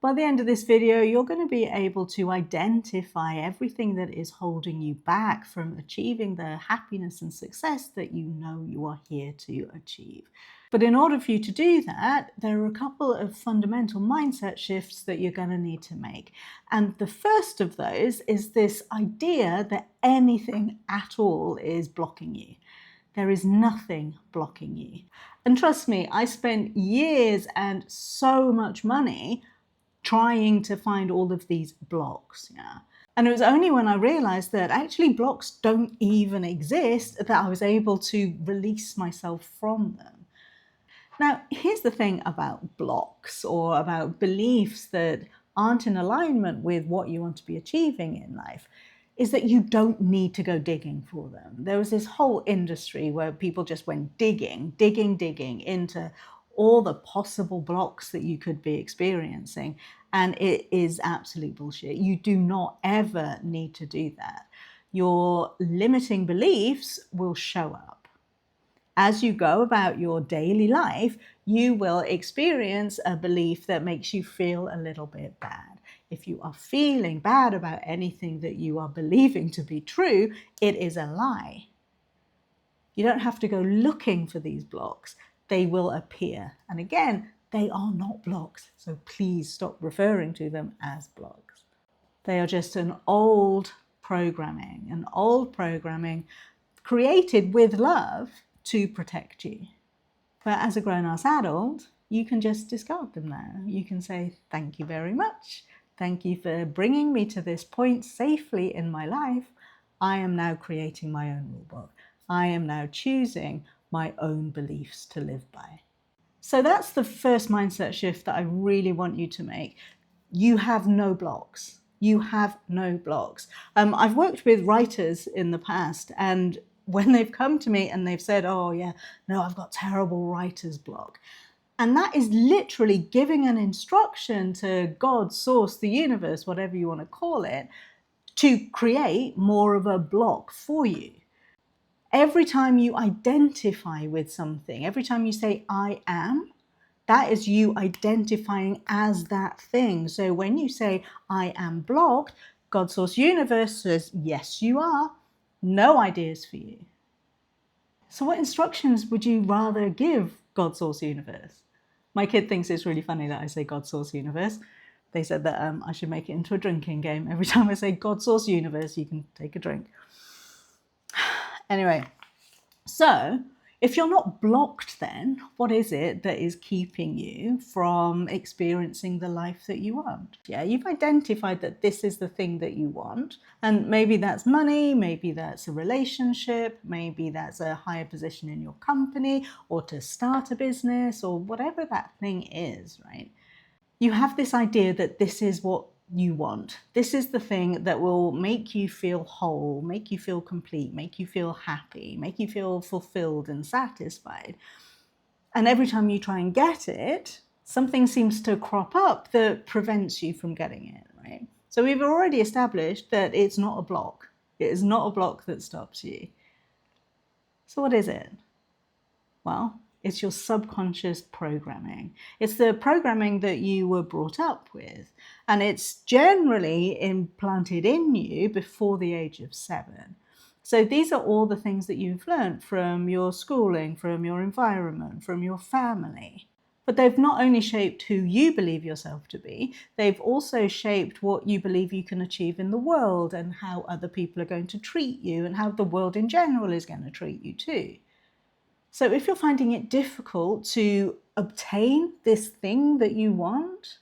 By the end of this video, you're going to be able to identify everything that is holding you back from achieving the happiness and success that you know you are here to achieve. But in order for you to do that, there are a couple of fundamental mindset shifts that you're going to need to make. And the first of those is this idea that anything at all is blocking you. There is nothing blocking you. And trust me, I spent years and so much money trying to find all of these blocks. And it was only when I realized that actually blocks don't even exist that I was able to release myself from them. Now, here's the thing about blocks or about beliefs that aren't in alignment with what you want to be achieving in life, is that you don't need to go digging for them. There was this whole industry where people just went digging into all the possible blocks that you could be experiencing. And it is absolute bullshit. You do not ever need to do that. Your limiting beliefs will show up. As you go about your daily life, you will experience a belief that makes you feel a little bit bad. If you are feeling bad about anything that you are believing to be true, it is a lie. You don't have to go looking for these blocks. They will appear. And again, they are not blocks. So please stop referring to them as blocks. They are just an old programming created with love to protect you. But as a grown-ass adult, you can just discard them now. You can say, thank you very much. Thank you for bringing me to this point safely in my life. I am now creating my own rulebook. I am now choosing my own beliefs to live by. So that's the first mindset shift that I really want you to make. You have no blocks. You have no blocks. I've worked with writers in the past, and when they've come to me and they've said, oh yeah, no, I've got terrible writer's block. And that is literally giving an instruction to God, source, the universe, whatever you want to call it, to create more of a block for you. Every time you identify with something, every time you say, I am, that is you identifying as that thing. So when you say, I am blocked, God, source, universe says, yes, you are. No ideas for you. So what instructions would you rather give God, source, universe? My kid thinks it's really funny that I say God, source, universe. They said that I should make it into a drinking game. Every time I say God, source, universe, you can take a drink. Anyway, so if you're not blocked, then what is it that is keeping you from experiencing the life that you want? Yeah, you've identified that this is the thing that you want. And maybe that's money, maybe that's a relationship, maybe that's a higher position in your company, or to start a business, or whatever that thing is, right? You have this idea that this is what you want. This is the thing that will make you feel whole, make you feel complete, make you feel happy, make you feel fulfilled and satisfied. And every time you try and get it, something seems to crop up that prevents you from getting it, right? So we've already established that it's not a block. It is not a block that stops you. So what is it? Well, it's your subconscious programming. It's the programming that you were brought up with. And it's generally implanted in you before the age of 7. So these are all the things that you've learned from your schooling, from your environment, from your family. But they've not only shaped who you believe yourself to be, they've also shaped what you believe you can achieve in the world and how other people are going to treat you and how the world in general is going to treat you too. So if you're finding it difficult to obtain this thing that you want,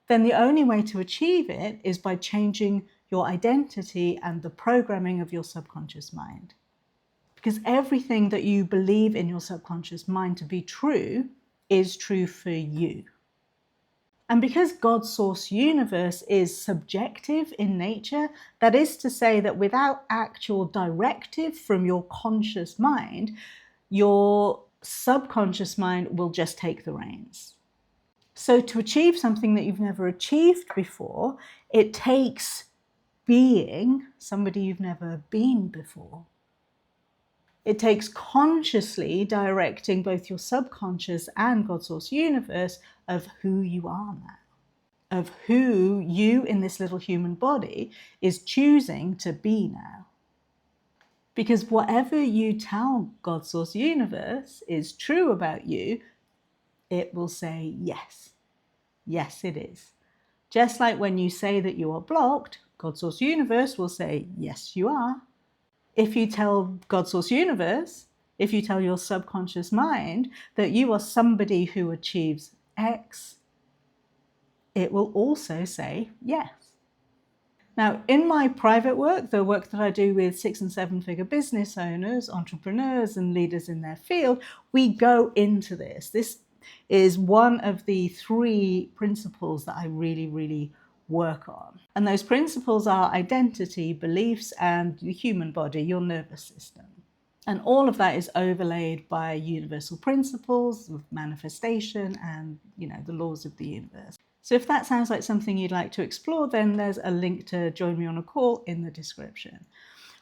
then the only way to achieve it is by changing your identity and the programming of your subconscious mind. Because everything that you believe in your subconscious mind to be true is true for you. And because God's source universe is subjective in nature, that is to say that without actual directive from your conscious mind, your subconscious mind will just take the reins. So to achieve something that you've never achieved before, it takes being somebody you've never been before. It takes consciously directing both your subconscious and God's source universe of who you are now. of who you in this little human body is choosing to be now. Because whatever you tell God, Source, Universe is true about you, it will say yes. Yes, it is. Just like when you say that you are blocked, God, Source, Universe will say, yes, you are. If you tell God, Source, Universe, if you tell your subconscious mind that you are somebody who achieves X, it will also say yes. Now, in my private work, the work that I do with 6- and 7-figure business owners, entrepreneurs, and leaders in their field, we go into this. This is one of the 3 principles that I really, really work on. And those principles are identity, beliefs, and the human body, your nervous system. And all of that is overlaid by universal principles of manifestation and, the laws of the universe. So if that sounds like something you'd like to explore, then there's a link to join me on a call in the description.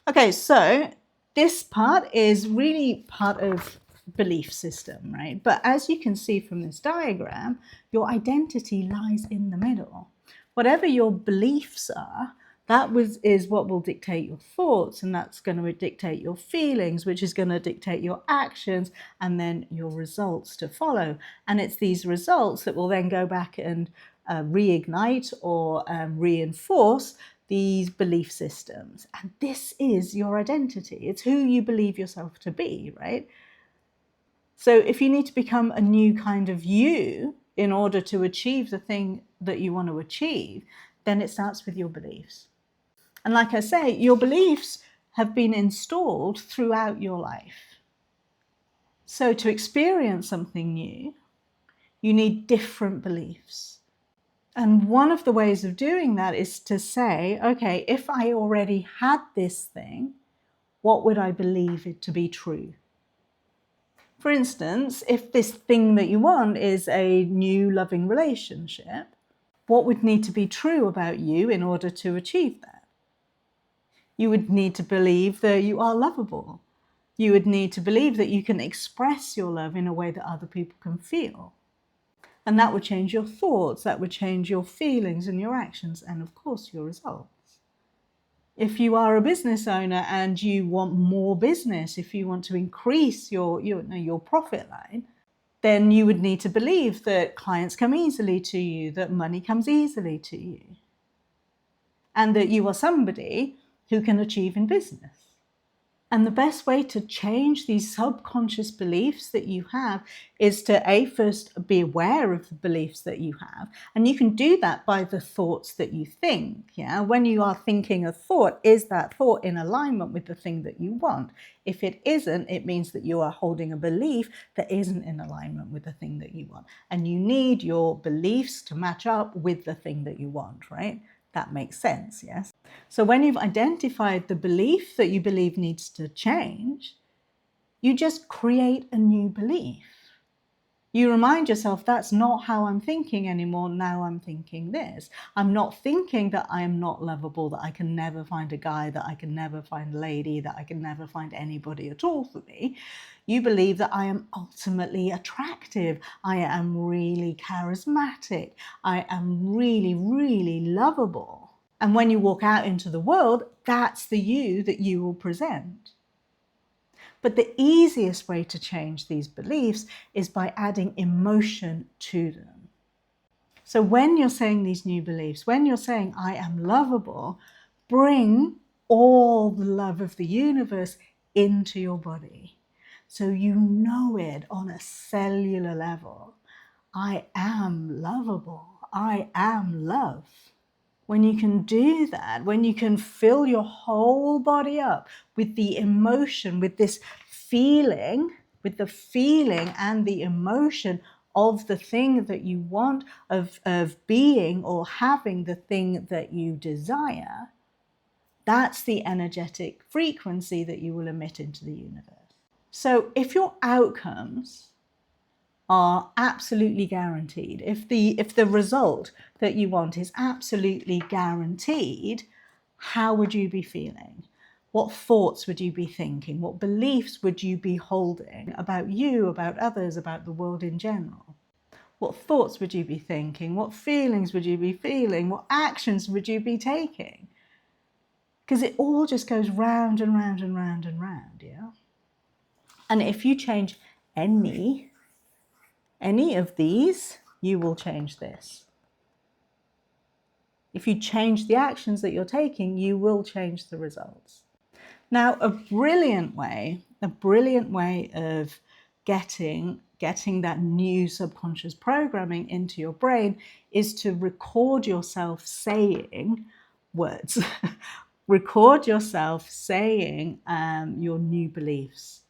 Okay, so this part is really part of belief system, right? But as you can see from this diagram, your identity lies in the middle. Whatever your beliefs are, that is what will dictate your thoughts, and that's going to dictate your feelings, which is going to dictate your actions, and then your results to follow. And it's these results that will then go back and reignite or reinforce these belief systems. And this is your identity. It's who you believe yourself to be, right? So if you need to become a new kind of you in order to achieve the thing that you want to achieve, then it starts with your beliefs. And like I say, your beliefs have been installed throughout your life. So to experience something new, you need different beliefs. And one of the ways of doing that is to say, okay, if I already had this thing, what would I believe it to be true? For instance, if this thing that you want is a new loving relationship, what would need to be true about you in order to achieve that? You would need to believe that you are lovable. You would need to believe that you can express your love in a way that other people can feel. And that would change your thoughts, that would change your feelings and your actions, and of course your results. If you are a business owner and you want more business, if you want to increase your profit line, then you would need to believe that clients come easily to you, that money comes easily to you, and that you are somebody who can achieve in business. And the best way to change these subconscious beliefs that you have is to first be aware of the beliefs that you have. And you can do that by the thoughts that you think. Yeah? When you are thinking a thought, is that thought in alignment with the thing that you want? If it isn't, it means that you are holding a belief that isn't in alignment with the thing that you want. And you need your beliefs to match up with the thing that you want, right? That makes sense, yes? So when you've identified the belief that you believe needs to change, you just create a new belief. You remind yourself, that's not how I'm thinking anymore. Now I'm thinking this. I'm not thinking that I am not lovable, that I can never find a guy, that I can never find a lady, that I can never find anybody at all for me. You believe that I am ultimately attractive. I am really charismatic. I am really, really lovable. And when you walk out into the world, that's the you that you will present. But the easiest way to change these beliefs is by adding emotion to them. So when you're saying these new beliefs, when you're saying, I am lovable, bring all the love of the universe into your body. So you know it on a cellular level. I am lovable. I am love. When you can do that, when you can fill your whole body up with the emotion, with this feeling, with the feeling and the emotion of the thing that you want, of being or having the thing that you desire, that's the energetic frequency that you will emit into the universe. So if your outcomes are absolutely guaranteed, if the result that you want is absolutely guaranteed, how would you be feeling? What thoughts would you be thinking? What beliefs would you be holding about you, about others, about the world in general? What thoughts would you be thinking? What feelings would you be feeling? What actions would you be taking? Because it all just goes round and round and round and round, yeah? And if you change any of these, you will change this. If you change the actions that you're taking, you will change the results. Now, a brilliant way of getting that new subconscious programming into your brain is to record yourself saying words. Record yourself saying your new beliefs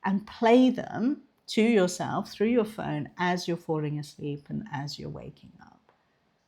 and play them to yourself through your phone as you're falling asleep and as you're waking up.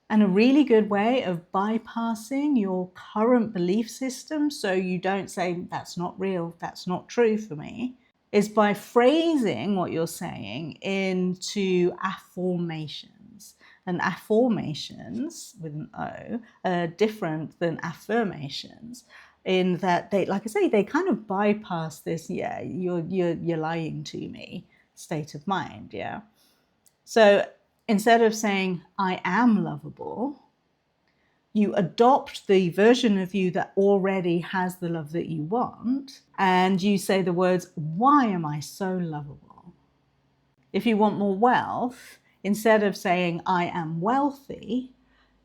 And a really good way of bypassing your current belief system so you don't say, that's not real, that's not true for me, is by phrasing what you're saying into affirmations. And affirmations, with an O, are different than affirmations in that they, like I say, they kind of bypass this, yeah, you're lying to me state of mind, yeah? So instead of saying, I am lovable, you adopt the version of you that already has the love that you want, and you say the words, why am I so lovable? If you want more wealth, instead of saying, I am wealthy,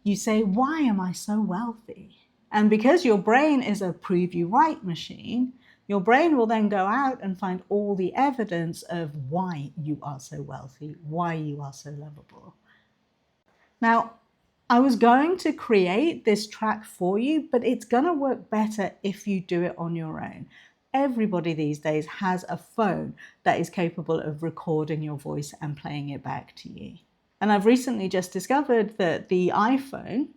you say, why am I so wealthy? And because your brain is a prove you right machine, your brain will then go out and find all the evidence of why you are so wealthy, why you are so lovable. Now, I was going to create this track for you, but it's going to work better if you do it on your own. Everybody these days has a phone that is capable of recording your voice and playing it back to you. And I've recently just discovered that the iPhone,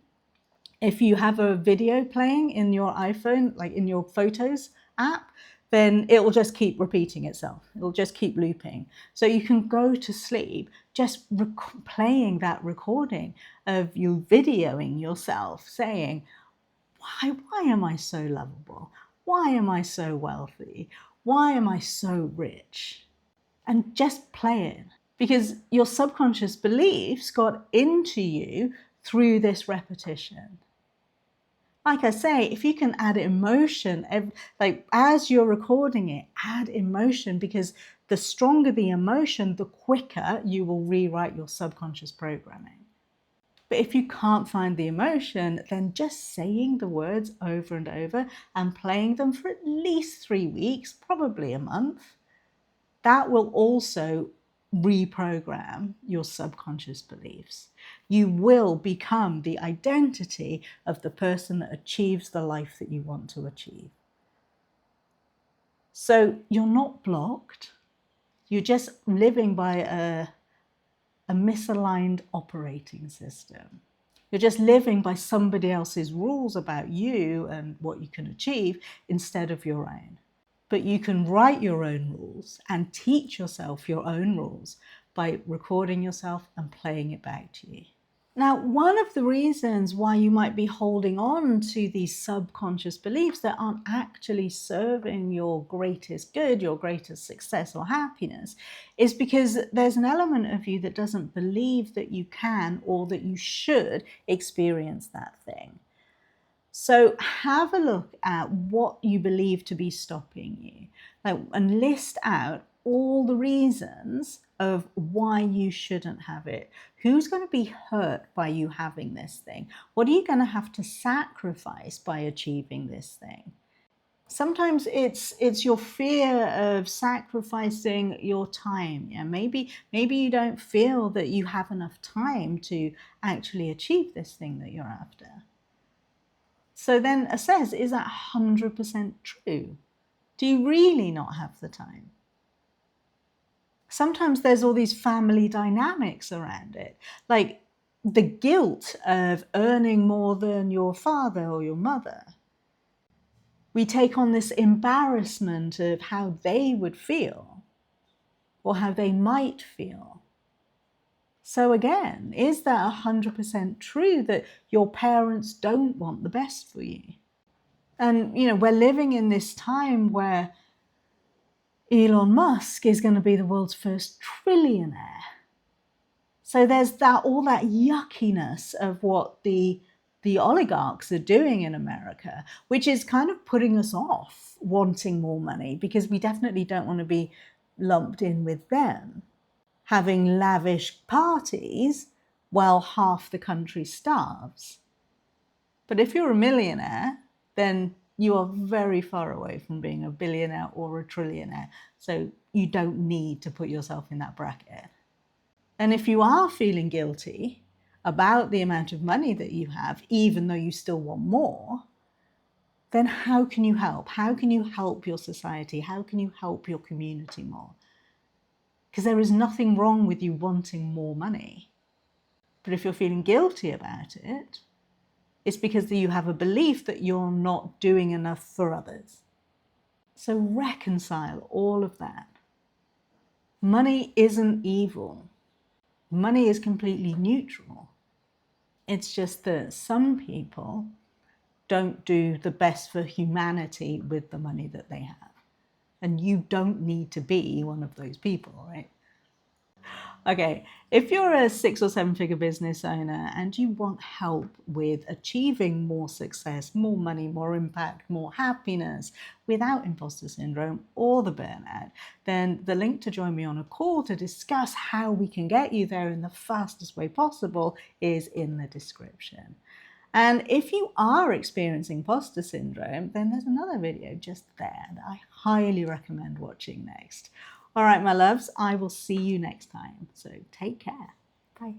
if you have a video playing in your iPhone, like in your Photos app, then it will just keep repeating itself. It'll just keep looping. So you can go to sleep just playing that recording of you videoing yourself saying, why am I so lovable? Why am I so wealthy? Why am I so rich? And just play it. Because your subconscious beliefs got into you through this repetition. Like I say, if you can add emotion, like as you're recording it, add emotion, because the stronger the emotion, the quicker you will rewrite your subconscious programming. But if you can't find the emotion, then just saying the words over and over and playing them for at least 3 weeks, probably a month, that will also reprogram your subconscious beliefs. You will become the identity of the person that achieves the life that you want to achieve. So you're not blocked. You're just living by a misaligned operating system. You're just living by somebody else's rules about you and what you can achieve instead of your own. But you can write your own rules and teach yourself your own rules by recording yourself and playing it back to you. Now, one of the reasons why you might be holding on to these subconscious beliefs that aren't actually serving your greatest good, your greatest success or happiness, is because there's an element of you that doesn't believe that you can or that you should experience that thing. So have a look at what you believe to be stopping you, and list out all the reasons of why you shouldn't have it. Who's going to be hurt by you having this thing? What are you going to have to sacrifice by achieving this thing? Sometimes it's your fear of sacrificing your time. Yeah, maybe you don't feel that you have enough time to actually achieve this thing that you're after. So then assess, is that 100% true? Do you really not have the time? Sometimes there's all these family dynamics around it, like the guilt of earning more than your father or your mother. We take on this embarrassment of how they would feel or how they might feel. So again, is that 100% true that your parents don't want the best for you? And, we're living in this time where Elon Musk is going to be the world's first trillionaire. So there's that, all that yuckiness of what the oligarchs are doing in America, which is kind of putting us off wanting more money, because we definitely don't want to be lumped in with them, having lavish parties while half the country starves. But if you're a millionaire, then you are very far away from being a billionaire or a trillionaire. So you don't need to put yourself in that bracket. And if you are feeling guilty about the amount of money that you have, even though you still want more, then how can you help? How can you help your society? How can you help your community more? Because there is nothing wrong with you wanting more money. But if you're feeling guilty about it, it's because you have a belief that you're not doing enough for others. So reconcile all of that. Money isn't evil. Money is completely neutral. It's just that some people don't do the best for humanity with the money that they have. And you don't need to be one of those people, right? Okay, if you're a 6 or 7 figure business owner and you want help with achieving more success, more money, more impact, more happiness without imposter syndrome or the burnout, then the link to join me on a call to discuss how we can get you there in the fastest way possible is in the description. And if you are experiencing imposter syndrome, then there's another video just there that I highly recommend watching next. All right, my loves, I will see you next time. So take care. Bye.